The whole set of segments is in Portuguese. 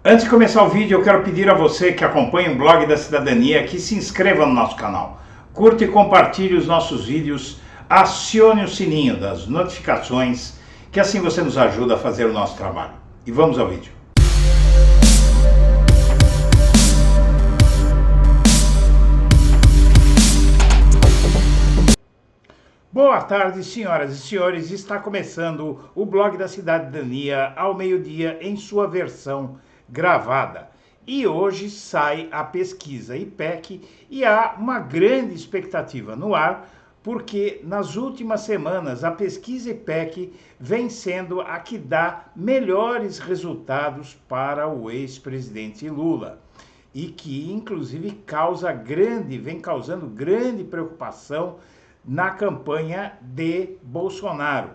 Antes de começar o vídeo, eu quero pedir a você que acompanha o Blog da Cidadania que se inscreva no nosso canal, curta e compartilhe os nossos vídeos, acione o sininho das notificações, que assim você nos ajuda a fazer o nosso trabalho. E vamos ao vídeo. Boa tarde, senhoras e senhores. Está começando o Blog da Cidadania ao meio-dia em sua versão gravada. E hoje sai a pesquisa IPEC e há uma grande expectativa no ar, porque nas últimas semanas a pesquisa IPEC vem sendo a que dá melhores resultados para o ex-presidente Lula. E que inclusive vem causando grande preocupação na campanha de Bolsonaro.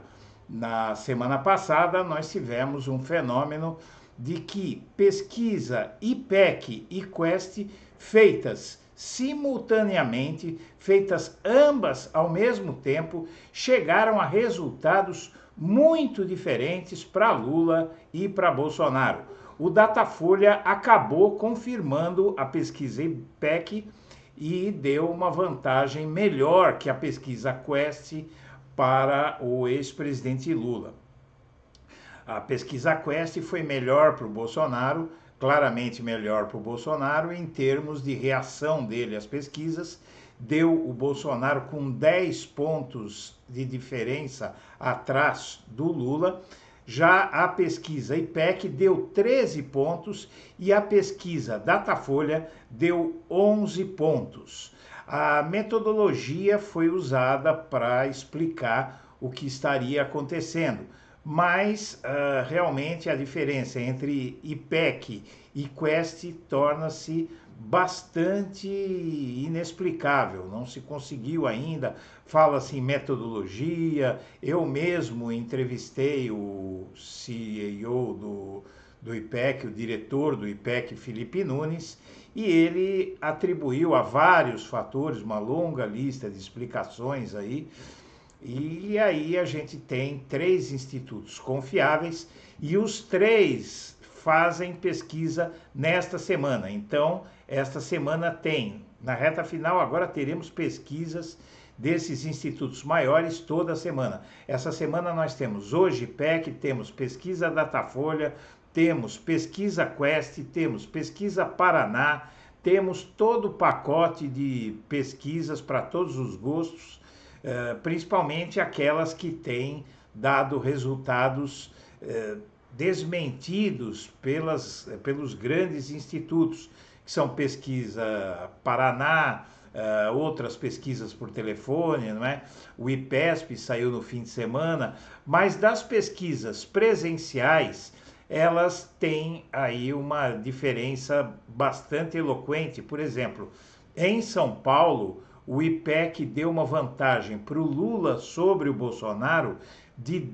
Na semana passada, nós tivemos um fenômeno de que pesquisa IPEC e Quest, feitas simultaneamente, feitas ambas ao mesmo tempo, chegaram a resultados muito diferentes para Lula e para Bolsonaro. O Datafolha acabou confirmando a pesquisa IPEC e deu uma vantagem melhor que a pesquisa Quest para o ex-presidente Lula. A pesquisa Quest foi melhor para o Bolsonaro, claramente melhor para o Bolsonaro em termos de reação dele às pesquisas, deu o Bolsonaro com 10 pontos de diferença atrás do Lula. Já a pesquisa IPEC deu 13 pontos e a pesquisa Datafolha deu 11 pontos. A metodologia foi usada para explicar o que estaria acontecendo, mas realmente a diferença entre IPEC e Quest torna-se bastante inexplicável, não se conseguiu ainda, fala-se em metodologia. Eu mesmo entrevistei o CEO do IPEC, o diretor do IPEC, Felipe Nunes, e ele atribuiu a vários fatores, uma longa lista de explicações aí, e aí a gente tem 3 institutos confiáveis e os 3 fazem pesquisa nesta semana. Então, esta semana tem, na reta final, agora teremos pesquisas desses institutos maiores toda semana. Essa semana nós temos hoje IPEC, temos pesquisa Datafolha, temos pesquisa Quest, temos pesquisa Paraná, temos todo o pacote de pesquisas para todos os gostos, principalmente aquelas que têm dado resultados desmentidos pelos grandes institutos, que são pesquisa Paraná, outras pesquisas por telefone, não é? O IPESP saiu no fim de semana, mas das pesquisas presenciais, elas têm aí uma diferença bastante eloquente. Por exemplo, em São Paulo, o IPEC deu uma vantagem para o Lula sobre o Bolsonaro de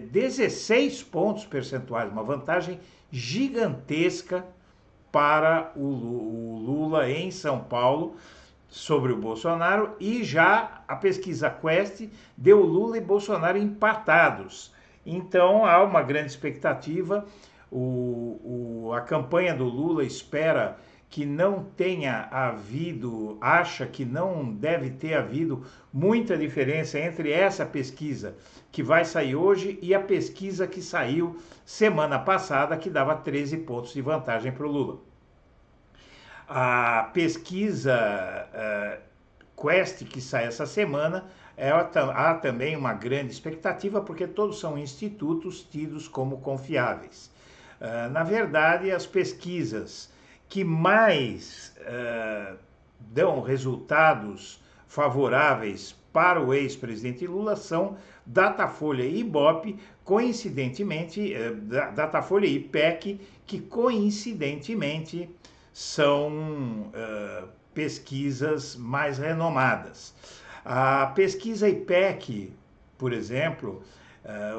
16 pontos percentuais, uma vantagem gigantesca para o Lula em São Paulo sobre o Bolsonaro, e já a pesquisa Quest deu Lula e Bolsonaro empatados. Então há uma grande expectativa. A campanha do Lula espera que não tenha havido, acha que não deve ter havido muita diferença entre essa pesquisa que vai sair hoje e a pesquisa que saiu semana passada, que dava 13 pontos de vantagem para o Lula. A pesquisa Quest, que sai essa semana, há também uma grande expectativa, porque todos são institutos tidos como confiáveis. Na verdade, as pesquisas que mais dão resultados favoráveis para o ex-presidente Lula são Datafolha e Ibope, coincidentemente, Datafolha e IPEC, que coincidentemente são pesquisas mais renomadas. A pesquisa IPEC, por exemplo,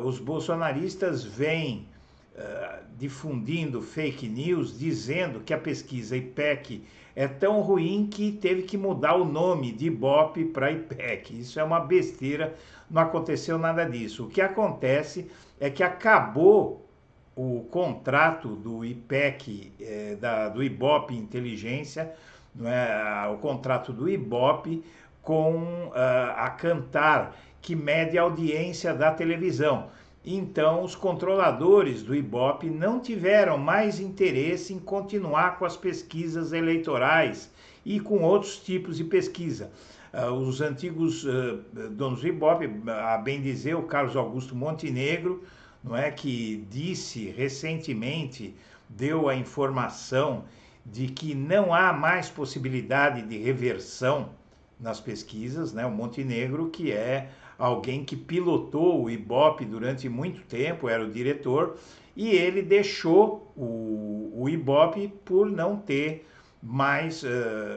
os bolsonaristas vêm difundindo fake news, dizendo que a pesquisa IPEC é tão ruim que teve que mudar o nome de Ibope para IPEC. Isso é uma besteira, não aconteceu nada disso. O que acontece é que acabou o contrato do IPEC, do Ibope Inteligência, não é, o contrato do Ibope com a Cantar, que mede a audiência da televisão. Então, os controladores do Ibope não tiveram mais interesse em continuar com as pesquisas eleitorais e com outros tipos de pesquisa. Os antigos donos do Ibope, a bem dizer, o Carlos Augusto Montenegro, não é, que disse recentemente, deu a informação de que não há mais possibilidade de reversão nas pesquisas, né? O Montenegro, que é alguém que pilotou o Ibope durante muito tempo, era o diretor, e ele deixou o Ibope por não ter mais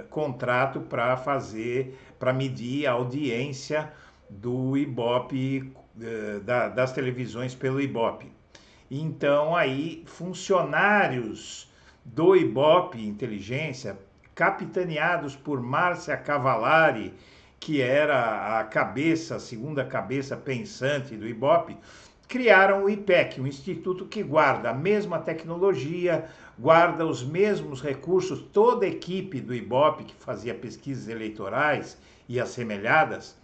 contrato para medir a audiência do Ibope, das televisões pelo Ibope. Então aí funcionários do Ibope Inteligência, capitaneados por Márcia Cavallari, que era a segunda cabeça pensante do Ibope, criaram o IPEC, um instituto que guarda a mesma tecnologia, guarda os mesmos recursos. Toda a equipe do Ibope que fazia pesquisas eleitorais e assemelhadas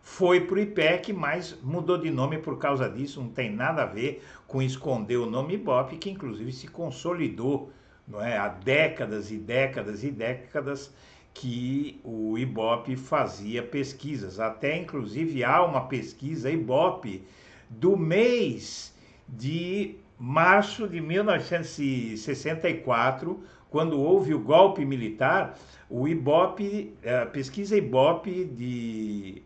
foi para o IPEC, mas mudou de nome por causa disso, não tem nada a ver com esconder o nome Ibope, que inclusive se consolidou, não é, há décadas e décadas e décadas que o Ibope fazia pesquisas. Até inclusive há uma pesquisa Ibope do mês de março de 1964, quando houve o golpe militar. O Ibope, a pesquisa Ibope de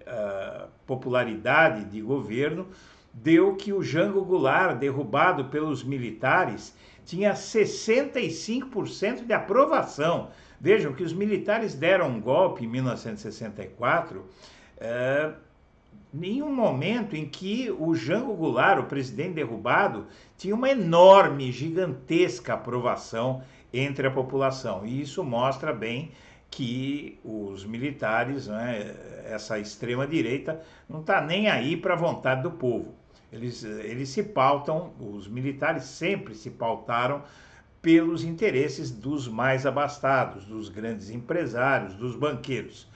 popularidade de governo, deu que o Jango Goulart, derrubado pelos militares, tinha 65% de aprovação. Vejam que os militares deram um golpe em 1964, em um momento em que o Jango Goulart, o presidente derrubado, tinha uma enorme, gigantesca aprovação entre a população. E isso mostra bem que os militares, né, essa extrema-direita, não está nem aí para a vontade do povo. Eles se pautam, os militares sempre se pautaram pelos interesses dos mais abastados, dos grandes empresários, dos banqueiros.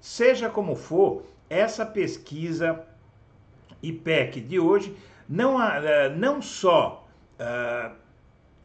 Seja como for, essa pesquisa IPEC de hoje não só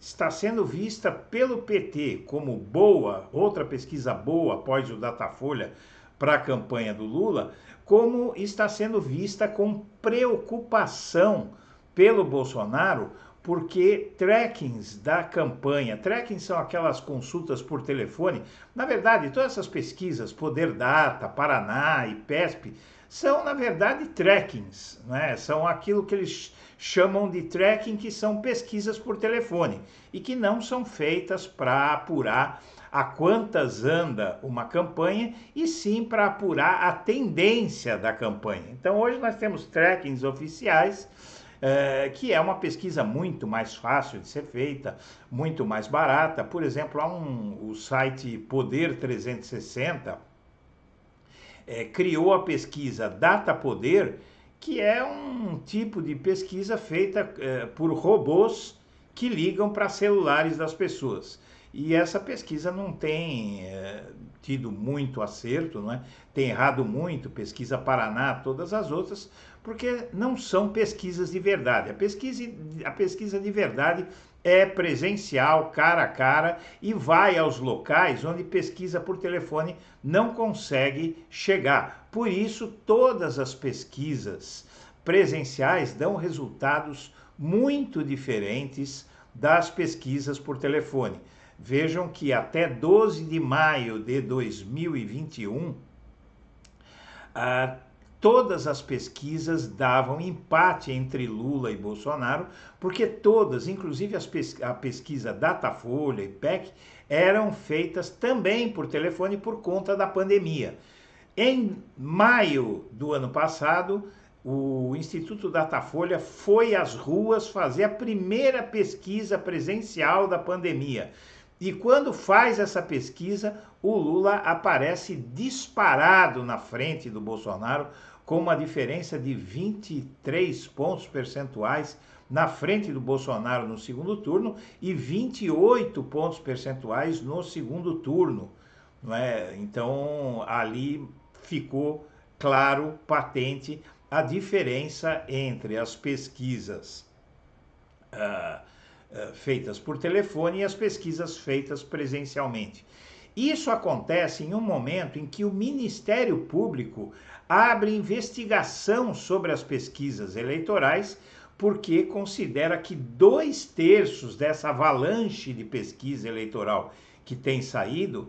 está sendo vista pelo PT como boa, outra pesquisa boa após o Datafolha para a campanha do Lula, como está sendo vista com preocupação pelo Bolsonaro, porque trackings da campanha, trackings são aquelas consultas por telefone, na verdade todas essas pesquisas, Poder Data, Paraná e PESP, são na verdade trackings, né? São aquilo que eles chamam de tracking, que são pesquisas por telefone e que não são feitas para apurar a quantas anda uma campanha, e sim para apurar a tendência da campanha. Então hoje nós temos trackings oficiais, que é uma pesquisa muito mais fácil de ser feita, muito mais barata. Por exemplo, o site Poder 360 criou a pesquisa Data Poder, que é um tipo de pesquisa feita por robôs que ligam para celulares das pessoas. E essa pesquisa não tem tido muito acerto, não é? Tem errado muito, Pesquisa Paraná, todas as outras, porque não são pesquisas de verdade. A pesquisa de verdade é presencial, cara a cara, e vai aos locais onde pesquisa por telefone não consegue chegar. Por isso, todas as pesquisas presenciais dão resultados muito diferentes das pesquisas por telefone. Vejam que até 12 de maio de 2021, todas as pesquisas davam empate entre Lula e Bolsonaro, porque todas, inclusive a pesquisa Datafolha e PEC, eram feitas também por telefone por conta da pandemia. Em maio do ano passado, o Instituto Datafolha foi às ruas fazer a primeira pesquisa presencial da pandemia. E quando faz essa pesquisa, o Lula aparece disparado na frente do Bolsonaro, com uma diferença de 23 pontos percentuais na frente do Bolsonaro no segundo turno e 28 pontos percentuais no segundo turno, não é? Então ali ficou claro, patente, a diferença entre as pesquisas feitas por telefone e as pesquisas feitas presencialmente. Isso acontece em um momento em que o Ministério Público abre investigação sobre as pesquisas eleitorais, porque considera que 2/3 dessa avalanche de pesquisa eleitoral que tem saído,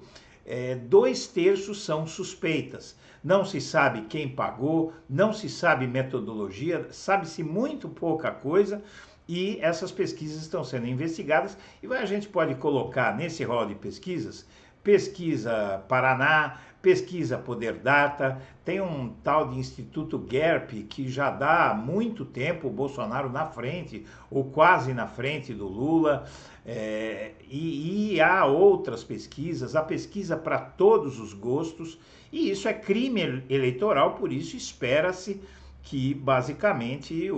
2/3 são suspeitas. Não se sabe quem pagou, não se sabe metodologia, sabe-se muito pouca coisa, e essas pesquisas estão sendo investigadas, e a gente pode colocar nesse rol de pesquisas, Pesquisa Paraná, Pesquisa Poder Data, tem um tal de Instituto GERP que já dá há muito tempo o Bolsonaro na frente, ou quase na frente do Lula, e há outras pesquisas, a pesquisa para todos os gostos, e isso é crime eleitoral, por isso espera-se que basicamente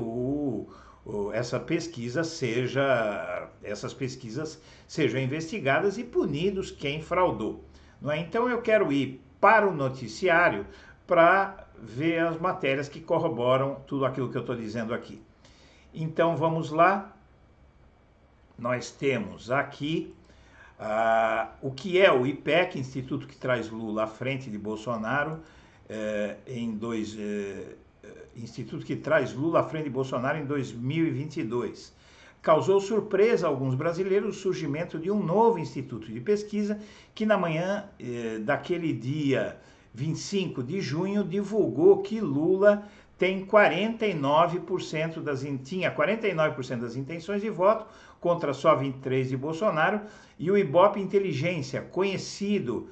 essas pesquisas sejam investigadas e punidos quem fraudou. Não é? Então eu quero ir para o noticiário para ver as matérias que corroboram tudo aquilo que eu estou dizendo aqui. Então vamos lá. Nós temos aqui o que é o IPEC, Instituto que traz Lula à frente de Bolsonaro, Instituto que traz Lula à frente de Bolsonaro em 2022. Causou surpresa a alguns brasileiros o surgimento de um novo instituto de pesquisa que na manhã daquele dia 25 de junho divulgou que Lula tinha 49% das intenções de voto contra só 23% de Bolsonaro, e o Ibope Inteligência, conhecido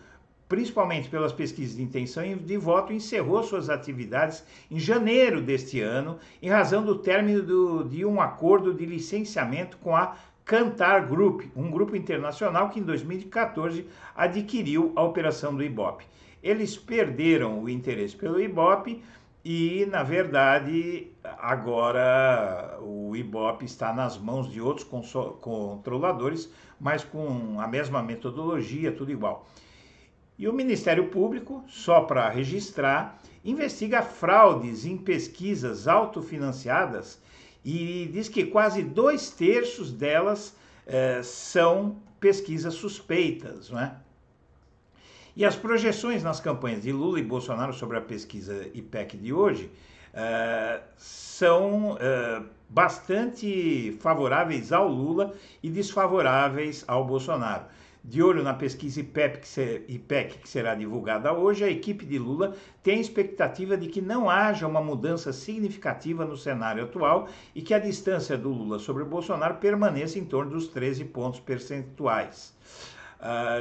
principalmente pelas pesquisas de intenção de voto, encerrou suas atividades em janeiro deste ano, em razão do término de um acordo de licenciamento com a Kantar Group, um grupo internacional que em 2014 adquiriu a operação do Ibope. Eles perderam o interesse pelo Ibope e, na verdade, agora o Ibope está nas mãos de outros controladores, mas com a mesma metodologia, tudo igual. E o Ministério Público, só para registrar, investiga fraudes em pesquisas autofinanciadas e diz que quase 2/3 delas são pesquisas suspeitas, não é? E as projeções nas campanhas de Lula e Bolsonaro sobre a pesquisa IPEC de hoje são bastante favoráveis ao Lula e desfavoráveis ao Bolsonaro. De olho na pesquisa IPEC que será divulgada hoje, a equipe de Lula tem a expectativa de que não haja uma mudança significativa no cenário atual e que a distância do Lula sobre o Bolsonaro permaneça em torno dos 13 pontos percentuais.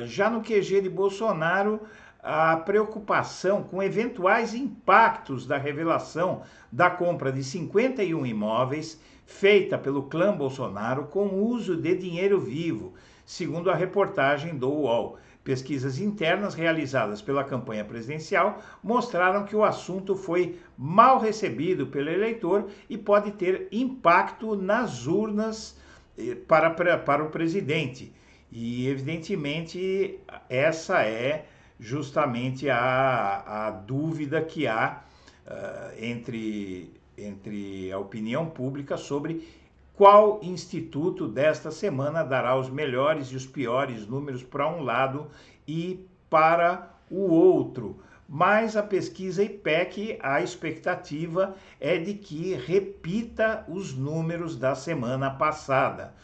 Já no QG de Bolsonaro, a preocupação com eventuais impactos da revelação da compra de 51 imóveis feita pelo clã Bolsonaro com uso de dinheiro vivo, segundo a reportagem do UOL. Pesquisas internas realizadas pela campanha presidencial mostraram que o assunto foi mal recebido pelo eleitor e pode ter impacto nas urnas para o presidente. E, evidentemente, essa é justamente a dúvida que há entre a opinião pública sobre qual instituto desta semana dará os melhores e os piores números para um lado e para o outro. Mas a pesquisa IPEC, a expectativa é de que repita os números da semana passada.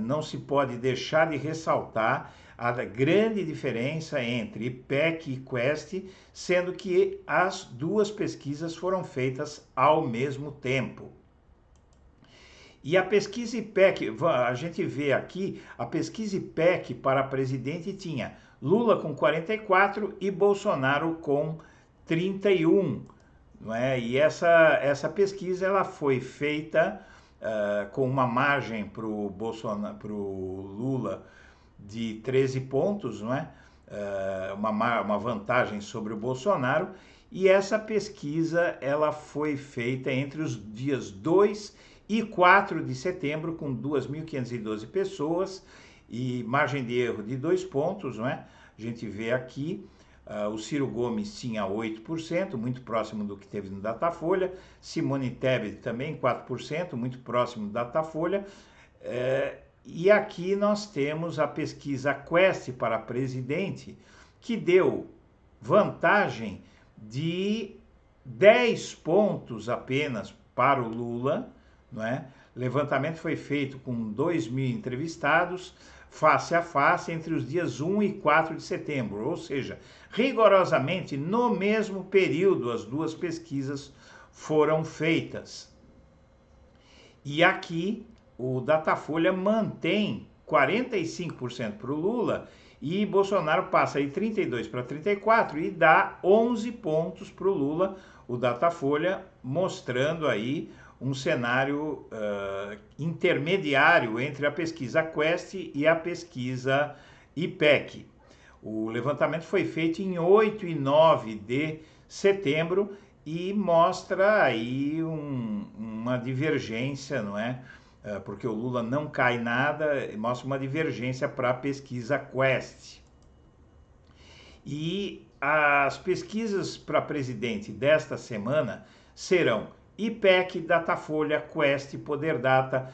Não se pode deixar de ressaltar a grande diferença entre IPEC e Quest, sendo que as duas pesquisas foram feitas ao mesmo tempo. E a pesquisa IPEC, a gente vê aqui, a pesquisa IPEC para presidente tinha Lula com 44 e Bolsonaro com 31. Não é? E essa pesquisa ela foi feita com uma margem para o Lula de 13 pontos, não é? Uma vantagem sobre o Bolsonaro, e essa pesquisa ela foi feita entre os dias 2 e 4 de setembro com 2.512 pessoas e margem de erro de 2 pontos, não é? A gente vê aqui, o Ciro Gomes tinha 8%, muito próximo do que teve no Datafolha, Simone Tebet também 4%, muito próximo do Datafolha, e aqui nós temos a pesquisa Quest para presidente, que deu vantagem de 10 pontos apenas para o Lula, não é? O levantamento foi feito com 2.000 entrevistados, face a face, entre os dias 1 e 4 de setembro, ou seja, rigorosamente no mesmo período as duas pesquisas foram feitas. E aqui o Datafolha mantém 45% para o Lula e Bolsonaro passa de 32 para 34 e dá 11 pontos para o Lula, o Datafolha mostrando aí um cenário intermediário entre a pesquisa Quest e a pesquisa IPEC. O levantamento foi feito em 8 e 9 de setembro e mostra aí uma divergência, não é? Porque o Lula não cai nada, mostra uma divergência para a pesquisa Quest. E as pesquisas para presidente desta semana serão IPEC, Datafolha, Quest, Poder Data,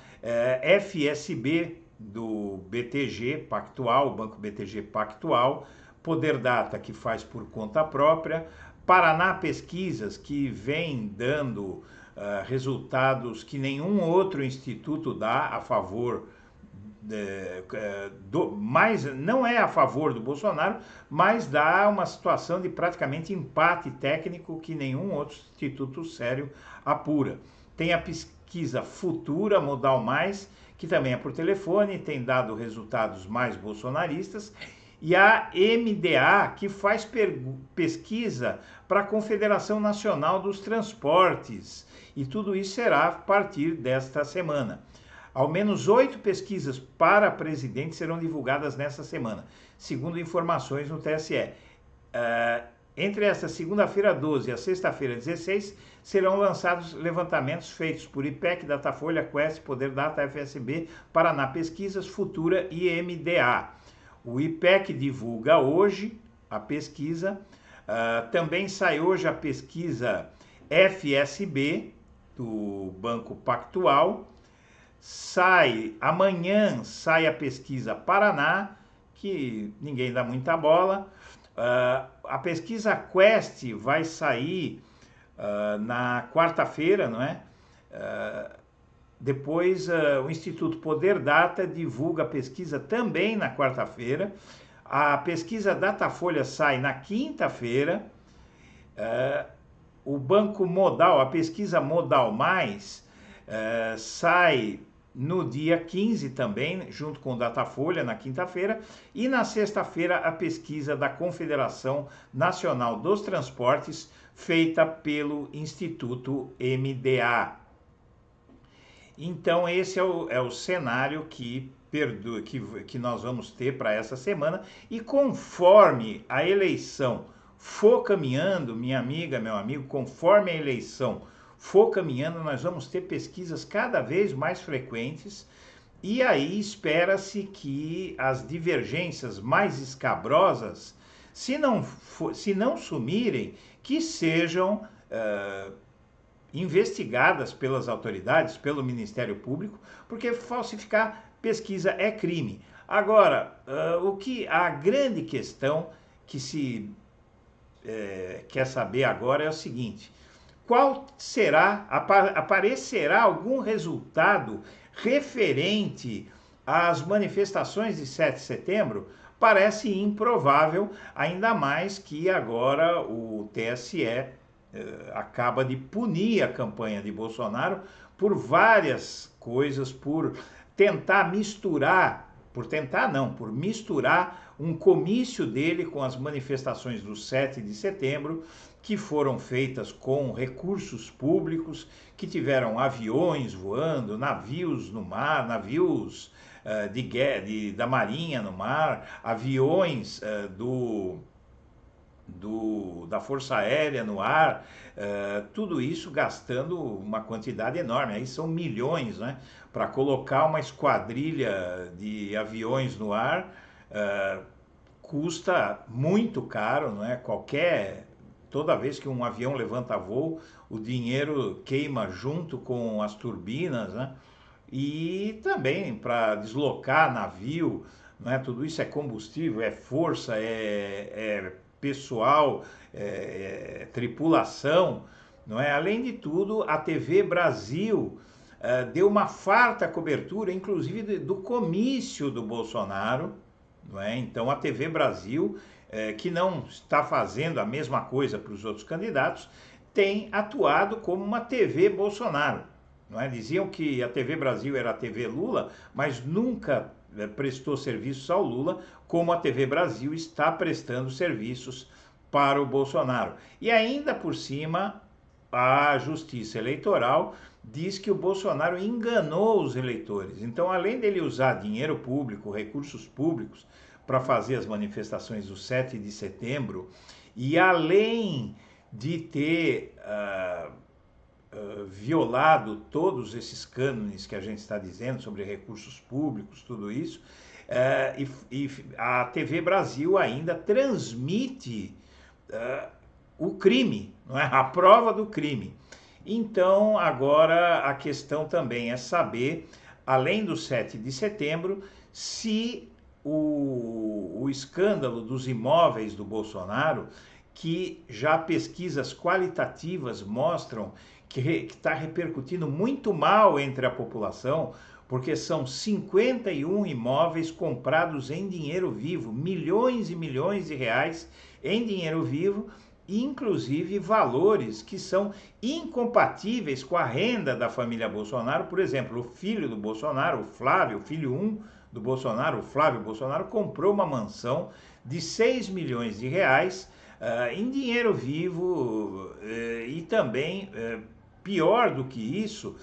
FSB do BTG Pactual, Banco BTG Pactual, Poder Data que faz por conta própria, Paraná Pesquisas que vem dando resultados que nenhum outro instituto dá a favor mas não é a favor do Bolsonaro, mas dá uma situação de praticamente empate técnico que nenhum outro instituto sério apura. Tem a pesquisa Futura Modal Mais, que também é por telefone, tem dado resultados mais bolsonaristas, e a MDA, que faz pesquisa para a Confederação Nacional dos Transportes, e tudo isso será a partir desta semana. Ao menos 8 pesquisas para presidente serão divulgadas nessa semana, segundo informações no TSE. Entre esta segunda-feira 12 e a sexta-feira 16, serão lançados levantamentos feitos por IPEC, Datafolha, Quest, Poder Data, FSB, Paraná Pesquisas, Futura e MDA. O IPEC divulga hoje a pesquisa, também sai hoje a pesquisa FSB, do Banco Pactual. Amanhã sai a pesquisa Paraná, que ninguém dá muita bola. A pesquisa Quest vai sair na quarta-feira, não é? Depois o Instituto Poder Data divulga a pesquisa também na quarta-feira. A pesquisa Datafolha sai na quinta-feira. O Banco Modal, a pesquisa Modal Mais, sai no dia 15 também, junto com o Datafolha, na quinta-feira, e na sexta-feira a pesquisa da Confederação Nacional dos Transportes, feita pelo Instituto MDA. Então esse é o cenário que nós vamos ter para essa semana, e conforme a eleição for caminhando, minha amiga, meu amigo, conforme a eleição for caminhando, nós vamos ter pesquisas cada vez mais frequentes, e aí espera-se que as divergências mais escabrosas, se não sumirem, que sejam investigadas pelas autoridades, pelo Ministério Público, porque falsificar pesquisa é crime. Agora, a grande questão que se quer saber agora é o seguinte: qual será, aparecerá algum resultado referente às manifestações de 7 de setembro? Parece improvável, ainda mais que agora o TSE acaba de punir a campanha de Bolsonaro por várias coisas, por misturar um comício dele com as manifestações do 7 de setembro, que foram feitas com recursos públicos, que tiveram aviões voando, navios no mar, navios da Marinha no mar, aviões da Força Aérea no ar, tudo isso gastando uma quantidade enorme, aí são milhões, né, para colocar uma esquadrilha de aviões no ar, custa muito caro, não é? Toda vez que um avião levanta voo, o dinheiro queima junto com as turbinas, né? E também para deslocar navio, não é? Tudo isso é combustível, é força, é pessoal, tripulação, não é? Além de tudo, a TV Brasil deu uma farta cobertura, inclusive do comício do Bolsonaro, não é? Então a TV Brasil, que não está fazendo a mesma coisa para os outros candidatos, tem atuado como uma TV Bolsonaro. Não é? Diziam que a TV Brasil era a TV Lula, mas nunca prestou serviços ao Lula, como a TV Brasil está prestando serviços para o Bolsonaro. E ainda por cima, a Justiça Eleitoral diz que o Bolsonaro enganou os eleitores. Então, além dele usar dinheiro público, recursos públicos, para fazer as manifestações do 7 de setembro, e além de ter violado todos esses cânones que a gente está dizendo sobre recursos públicos, tudo isso, e a TV Brasil ainda transmite o crime, não é? A prova do crime. Então, agora a questão também é saber, além do 7 de setembro, se o escândalo dos imóveis do Bolsonaro, que já pesquisas qualitativas mostram que está repercutindo muito mal entre a população, porque são 51 imóveis comprados em dinheiro vivo, milhões e milhões de reais em dinheiro vivo, inclusive valores que são incompatíveis com a renda da família Bolsonaro. Por exemplo, o filho do Bolsonaro, o Flávio, o filho 1 do Bolsonaro, o Flávio Bolsonaro, comprou uma mansão de 6 milhões de reais em dinheiro vivo, e também, pior do que isso,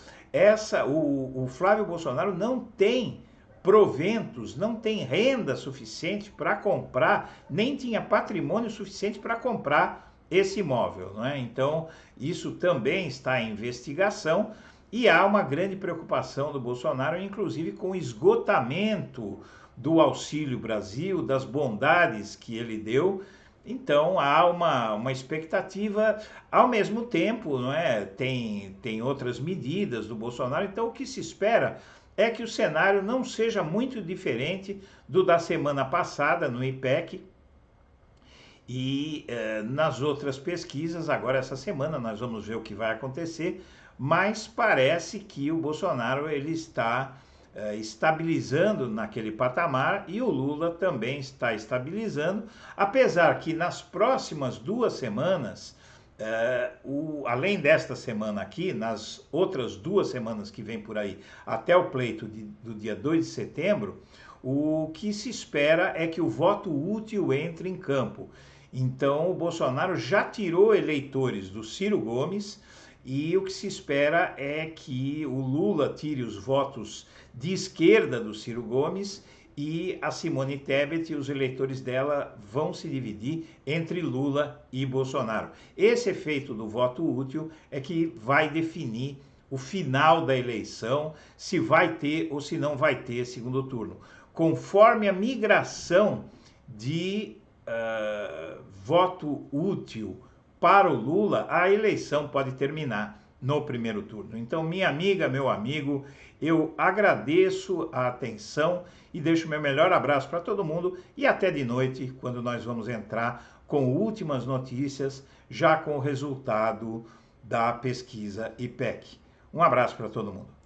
o Flávio Bolsonaro não tem proventos, não tem renda suficiente para comprar, nem tinha patrimônio suficiente para comprar esse imóvel, não é? Então, isso também está em investigação e há uma grande preocupação do Bolsonaro, inclusive com o esgotamento do Auxílio Brasil, das bondades que ele deu. Então há uma expectativa, ao mesmo tempo, não é? Tem outras medidas do Bolsonaro, então o que se espera é que o cenário não seja muito diferente do da semana passada no IPEC e nas outras pesquisas. Agora essa semana nós vamos ver o que vai acontecer, mas parece que o Bolsonaro ele está estabilizando naquele patamar e o Lula também está estabilizando, apesar que nas próximas 2 semanas, além desta semana aqui, nas outras 2 semanas que vem por aí, até o pleito do dia 2 de setembro, o que se espera é que o voto útil entre em campo. Então o Bolsonaro já tirou eleitores do Ciro Gomes, e o que se espera é que o Lula tire os votos de esquerda do Ciro Gomes e a Simone Tebet e os eleitores dela vão se dividir entre Lula e Bolsonaro. Esse efeito do voto útil é que vai definir o final da eleição, se vai ter ou se não vai ter segundo turno. Conforme a migração de voto útil para o Lula, a eleição pode terminar no primeiro turno. Então, minha amiga, meu amigo, eu agradeço a atenção e deixo meu melhor abraço para todo mundo e até de noite, quando nós vamos entrar com últimas notícias, já com o resultado da pesquisa IPEC. Um abraço para todo mundo.